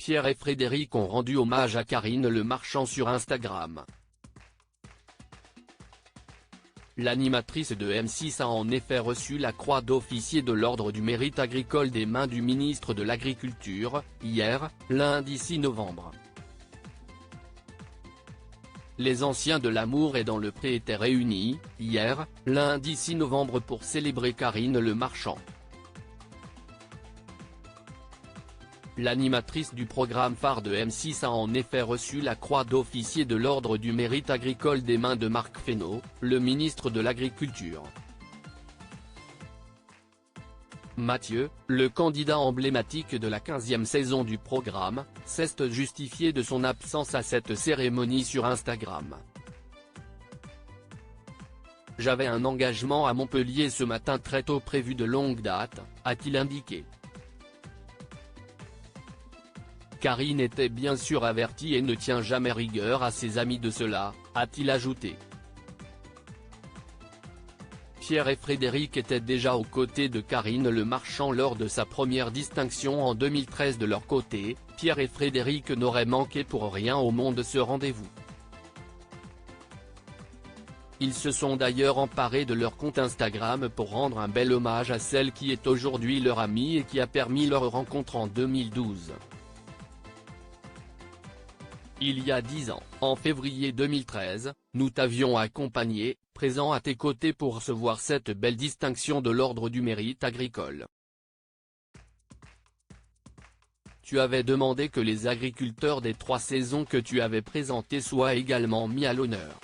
Pierre et Frédéric ont rendu hommage à Karine Le Marchand sur Instagram. L'animatrice de M6 a en effet reçu la croix d'officier de l'Ordre du Mérite agricole des mains du ministre de l'Agriculture, hier, lundi 6 novembre. Les anciens de l'Amour et dans le Pré étaient réunis, hier, lundi 6 novembre pour célébrer Karine Le Marchand. L'animatrice du programme phare de M6 a en effet reçu la croix d'officier de l'Ordre du Mérite agricole des mains de Marc Fesneau, le ministre de l'Agriculture. Mathieu, le candidat emblématique de la 15e saison du programme, s'est justifié de son absence à cette cérémonie sur Instagram. J'avais un engagement à Montpellier ce matin très tôt prévu de longue date, a-t-il indiqué. Karine était bien sûr avertie et ne tient jamais rigueur à ses amis de cela, a-t-il ajouté. Pierre et Frédéric étaient déjà aux côtés de Karine Le Marchand lors de sa première distinction en 2013 de leur côté, Pierre et Frédéric n'auraient manqué pour rien au monde ce rendez-vous. Ils se sont d'ailleurs emparés de leur compte Instagram pour rendre un bel hommage à celle qui est aujourd'hui leur amie et qui a permis leur rencontre en 2012. Il y a 10 ans, en février 2013, nous t'avions accompagné, présent à tes côtés pour recevoir cette belle distinction de l'Ordre du Mérite agricole. Tu avais demandé que les agriculteurs des 3 saisons que tu avais présentées soient également mis à l'honneur.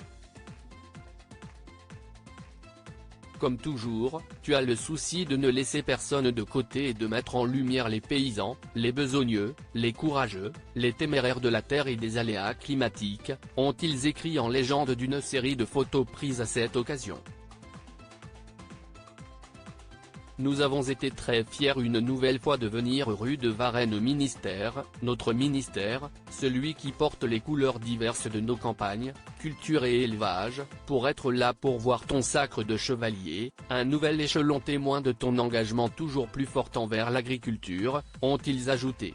Comme toujours, tu as le souci de ne laisser personne de côté et de mettre en lumière les paysans, les besogneux, les courageux, les téméraires de la terre et des aléas climatiques, ont-ils écrit en légende d'une série de photos prises à cette occasion. Nous avons été très fiers une nouvelle fois de venir rue de Varennes au ministère, notre ministère, celui qui porte les couleurs diverses de nos campagnes, culture et élevage, pour être là pour voir ton sacre de chevalier, un nouvel échelon témoin de ton engagement toujours plus fort envers l'agriculture, ont-ils ajouté.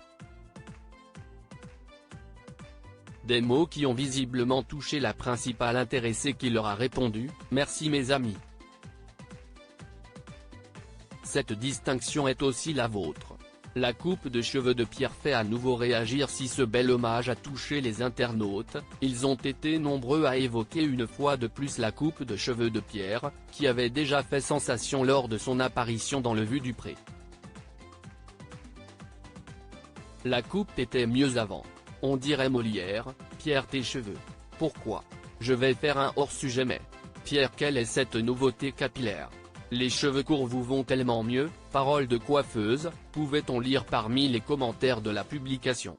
Des mots qui ont visiblement touché la principale intéressée qui leur a répondu « Merci mes amis. Cette distinction est aussi la vôtre. » La coupe de cheveux de Pierre fait à nouveau réagir. Si ce bel hommage a touché les internautes, ils ont été nombreux à évoquer une fois de plus la coupe de cheveux de Pierre, qui avait déjà fait sensation lors de son apparition dans Le Vu du Pré. La coupe était mieux avant. On dirait Molière, Pierre tes cheveux. Pourquoi ? Je vais faire un hors-sujet mais. Pierre, quelle est cette nouveauté capillaire ? Les cheveux courts vous vont tellement mieux, parole de coiffeuse, pouvait-on lire parmi les commentaires de la publication.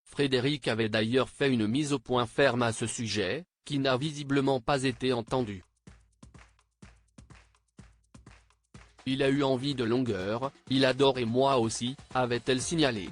Frédéric avait d'ailleurs fait une mise au point ferme à ce sujet, qui n'a visiblement pas été entendue. Il a eu envie de longueur, il adore et moi aussi, avait-elle signalé.